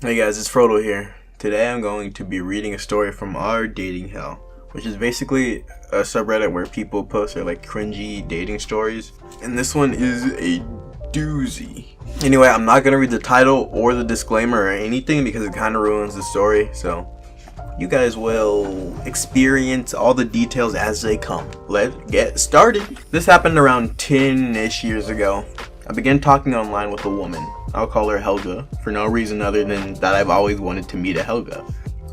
Hey guys, it's Frotal here. Today I'm going to be reading a story from our dating hell, which is basically a subreddit where people post their cringy dating stories. And this one is a doozy. Anyway, I'm not going to read the title or the disclaimer or anything because it kind of ruins the story. So you guys will experience all the details as they come. Let's get started. This happened around 10-ish years ago. I began talking online with a woman. I'll call her Helga, for no reason other than that I've always wanted to meet a Helga,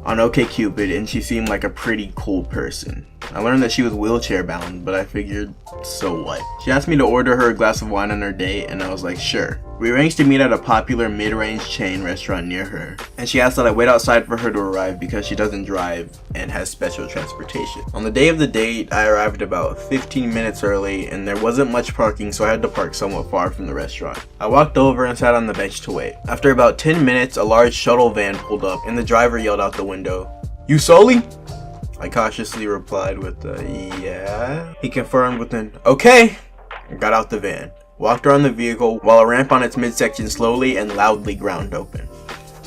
on OkCupid, and she seemed like a pretty cool person. I learned that she was wheelchair bound, but I figured, so what? She asked me to order her a glass of wine on her date, and I was like, sure. We arranged to meet at a popular mid-range chain restaurant near her, and she asked that I wait outside for her to arrive because she doesn't drive and has special transportation. On the day of the date, I arrived about 15 minutes early, and there wasn't much parking, so I had to park somewhat far from the restaurant. I walked over and sat on the bench to wait. After about 10 minutes, a large shuttle van pulled up, and the driver yelled out the window, "You Sully?" I cautiously replied with a yeah. He confirmed with an okay, and got out the van. Walked around the vehicle while a ramp on its midsection slowly and loudly ground open.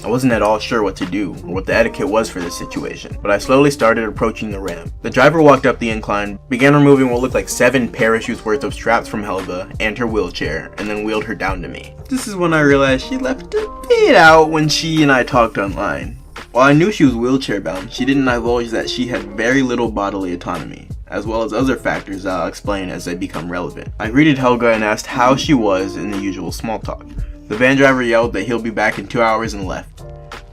I wasn't at all sure what to do or what the etiquette was for this situation, but I slowly started approaching the ramp. The driver walked up the incline, began removing what looked like 7 parachutes worth of straps from Helga and her wheelchair, and then wheeled her down to me. This is when I realized she left a bit out when she and I talked online. While I knew she was wheelchair bound, she didn't divulge that she had very little bodily autonomy, as well as other factors that I'll explain as they become relevant. I greeted Helga and asked how she was in the usual small talk. The van driver yelled that he'll be back in 2 hours and left.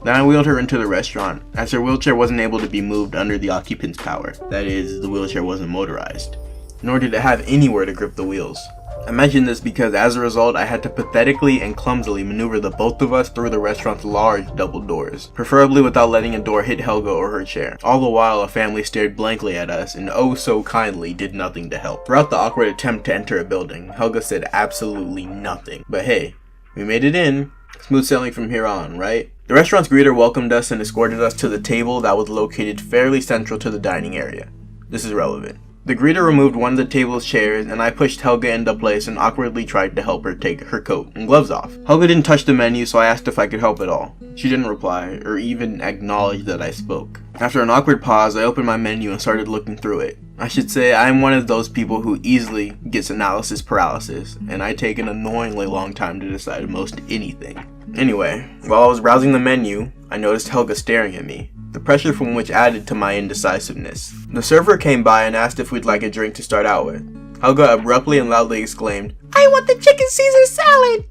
Then I wheeled her into the restaurant, as her wheelchair wasn't able to be moved under the occupant's power. That is, the wheelchair wasn't motorized, nor did it have anywhere to grip the wheels. I mention this because as a result, I had to pathetically and clumsily maneuver the both of us through the restaurant's large double doors, preferably without letting a door hit Helga or her chair. All the while, a family stared blankly at us and oh so kindly did nothing to help. Throughout the awkward attempt to enter a building, Helga said absolutely nothing. But hey, we made it in. Smooth sailing from here on, right? The restaurant's greeter welcomed us and escorted us to the table that was located fairly central to the dining area. This is relevant. The greeter removed one of the table's chairs, and I pushed Helga into place and awkwardly tried to help her take her coat and gloves off. Helga didn't touch the menu, so I asked if I could help at all. She didn't reply, or even acknowledge that I spoke. After an awkward pause, I opened my menu and started looking through it. I should say I'm one of those people who easily gets analysis paralysis, and I take an annoyingly long time to decide most anything. Anyway, while I was browsing the menu, I noticed Helga staring at me, the pressure from which added to my indecisiveness. The server came by and asked if we'd like a drink to start out with. Helga abruptly and loudly exclaimed, "I want the chicken Caesar salad!"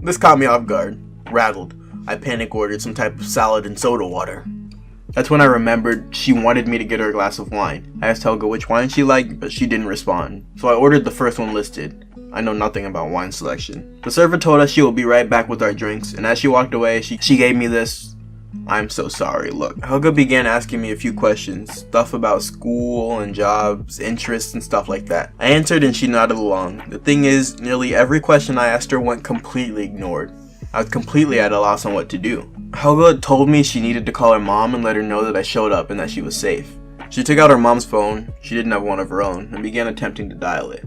This caught me off guard. Rattled, I panic ordered some type of salad and soda water. That's when I remembered she wanted me to get her a glass of wine. I asked Helga which wine she liked, but she didn't respond, so I ordered the first one listed. I know nothing about wine selection. The server told us she will be right back with our drinks, and as she walked away, she gave me this "I'm so sorry" look. Helga began asking me a few questions, stuff about school and jobs, interests, and stuff like that. I answered and she nodded along. The thing is, nearly every question I asked her went completely ignored. I was completely at a loss on what to do. Helga told me she needed to call her mom and let her know that I showed up and that she was safe. She took out her mom's phone, she didn't have one of her own, and began attempting to dial it.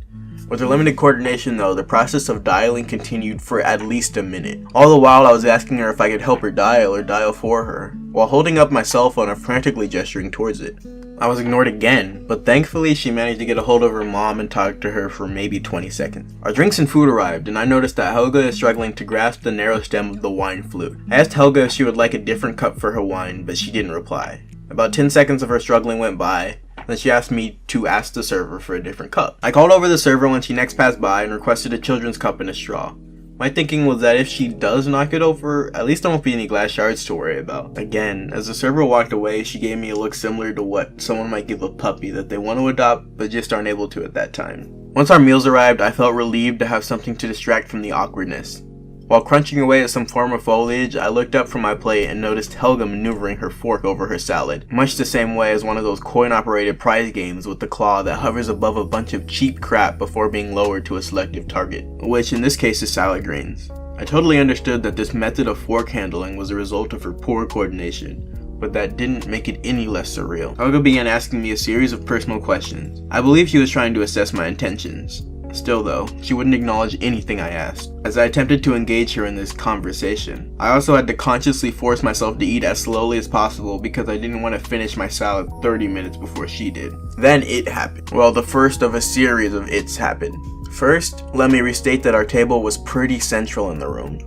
With her limited coordination though, the process of dialing continued for at least a minute. All the while I was asking her if I could help her dial or dial for her, while holding up my cell phone and frantically gesturing towards it. I was ignored again, but thankfully she managed to get a hold of her mom and talk to her for maybe 20 seconds. Our drinks and food arrived, and I noticed that Helga is struggling to grasp the narrow stem of the wine flute. I asked Helga if she would like a different cup for her wine, but she didn't reply. About 10 seconds of her struggling went by, then she asked me to ask the server for a different cup. I called over the server when she next passed by and requested a children's cup and a straw. My thinking was that if she does knock it over, at least there won't be any glass shards to worry about. Again, as the server walked away, she gave me a look similar to what someone might give a puppy that they want to adopt but just aren't able to at that time. Once our meals arrived, I felt relieved to have something to distract from the awkwardness. While crunching away at some form of foliage, I looked up from my plate and noticed Helga maneuvering her fork over her salad, much the same way as one of those coin-operated prize games with the claw that hovers above a bunch of cheap crap before being lowered to a selective target, which in this case is salad greens. I totally understood that this method of fork handling was a result of her poor coordination, but that didn't make it any less surreal. Helga began asking me a series of personal questions. I believe she was trying to assess my intentions. Still though, she wouldn't acknowledge anything I asked, as I attempted to engage her in this conversation. I also had to consciously force myself to eat as slowly as possible because I didn't want to finish my salad 30 minutes before she did. Then it happened. Well, the first of a series of its happened. First, let me restate that our table was pretty central in the room.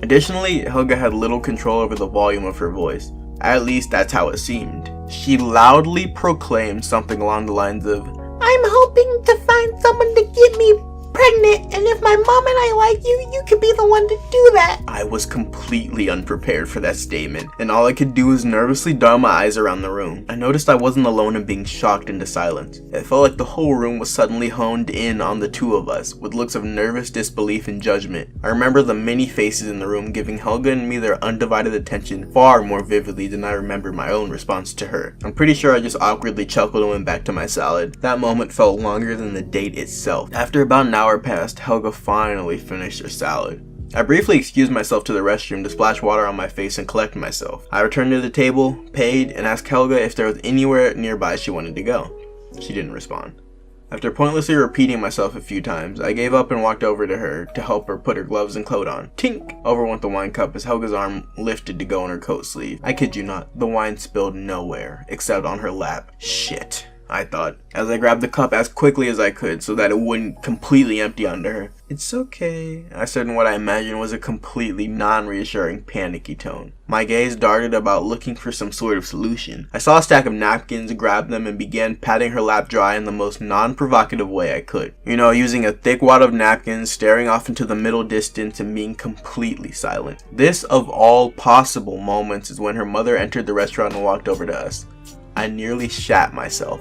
Additionally, Helga had little control over the volume of her voice. At least that's how it seemed. She loudly proclaimed something along the lines of, "I'm hoping to find someone to get me pregnant, and if my mom and I like you, you could be the one to do that." I was completely unprepared for that statement, and all I could do was nervously dart my eyes around the room. I noticed I wasn't alone in being shocked into silence. It felt like the whole room was suddenly honed in on the two of us, with looks of nervous disbelief and judgment. I remember the many faces in the room giving Helga and me their undivided attention far more vividly than I remember my own response to her. I'm pretty sure I just awkwardly chuckled and went back to my salad. That moment felt longer than the date itself. After about an hour passed, Helga finally finished her salad. I briefly excused myself to the restroom to splash water on my face and collect myself. I returned to the table, paid, and asked Helga if there was anywhere nearby she wanted to go. She didn't respond. After pointlessly repeating myself a few times, I gave up and walked over to her to help her put her gloves and coat on. Tink! Over went the wine cup as Helga's arm lifted to go in her coat sleeve. I kid you not, the wine spilled nowhere, except on her lap. Shit, I thought, as I grabbed the cup as quickly as I could so that it wouldn't completely empty under her. "It's okay," I said in what I imagined was a completely non-reassuring, panicky tone. My gaze darted about looking for some sort of solution. I saw a stack of napkins, grabbed them, and began patting her lap dry in the most non-provocative way I could. You know, using a thick wad of napkins, staring off into the middle distance, and being completely silent. This, of all possible moments, is when her mother entered the restaurant and walked over to us. I nearly shat myself.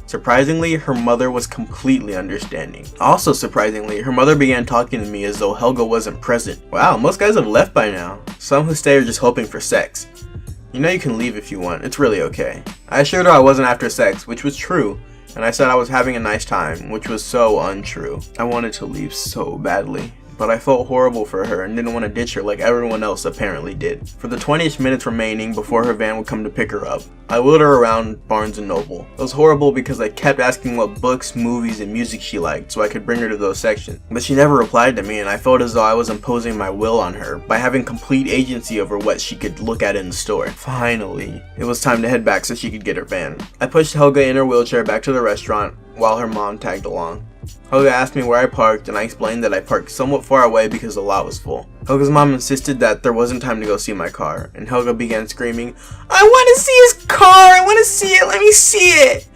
Surprisingly, her mother was completely understanding. Also surprisingly, her mother began talking to me as though Helga wasn't present. Wow, most guys have left by now. Some who stay are just hoping for sex. You know you can leave if you want, it's really okay. I assured her I wasn't after sex, which was true, and I said I was having a nice time, which was so untrue. I wanted to leave so badly, but I felt horrible for her and didn't want to ditch her like everyone else apparently did. For the 20ish minutes remaining before her van would come to pick her up, I wheeled her around Barnes & Noble. It was horrible because I kept asking what books, movies, and music she liked so I could bring her to those sections. But she never replied to me, and I felt as though I was imposing my will on her by having complete agency over what she could look at in the store. Finally, it was time to head back so she could get her van. I pushed Helga in her wheelchair back to the restaurant while her mom tagged along. Helga asked me where I parked, and I explained that I parked somewhat far away because the lot was full. Helga's mom insisted that there wasn't time to go see my car, and Helga began screaming, "I want to see his car! I want to see it! Let me see it!"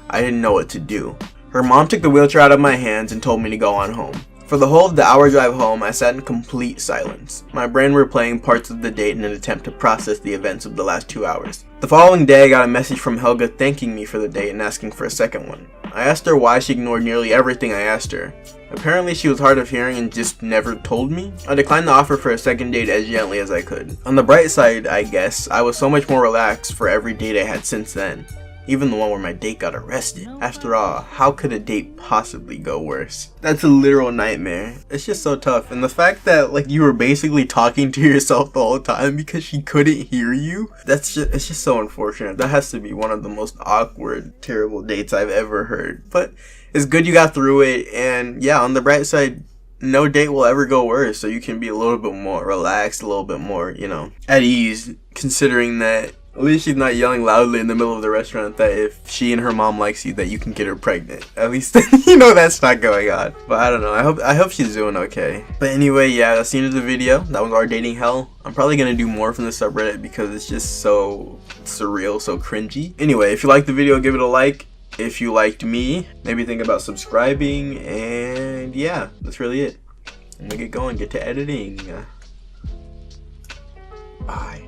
I didn't know what to do. Her mom took the wheelchair out of my hands and told me to go on home. For the whole of the hour drive home, I sat in complete silence, my brain replaying parts of the date in an attempt to process the events of the last 2 hours. The following day, I got a message from Helga thanking me for the date and asking for a second one. I asked her why she ignored nearly everything I asked her. Apparently she was hard of hearing and just never told me. I declined the offer for a second date as gently as I could. On the bright side, I guess, I was so much more relaxed for every date I had since then. Even the one where my date got arrested. After all, how could a date possibly go worse? That's a literal nightmare. It's just so tough. And the fact that like you were basically talking to yourself the whole time because she couldn't hear you, it's just so unfortunate. That has to be one of the most awkward, terrible dates I've ever heard. But it's good you got through it, and yeah, on the bright side, no date will ever go worse, so you can be a little bit more relaxed, a little bit more, you know, at ease, considering that at least she's not yelling loudly in the middle of the restaurant that if she and her mom likes you that you can get her pregnant. At least you know that's not going on. But I don't know, I hope she's doing okay. But anyway, yeah, that's the end of the video. That was our dating hell. I'm probably gonna do more from the subreddit because it's just so surreal, so cringy. Anyway, if you liked the video, give it a like. If you liked me, maybe think about subscribing, and yeah, that's really it. I'm gonna get going, get to editing. Bye.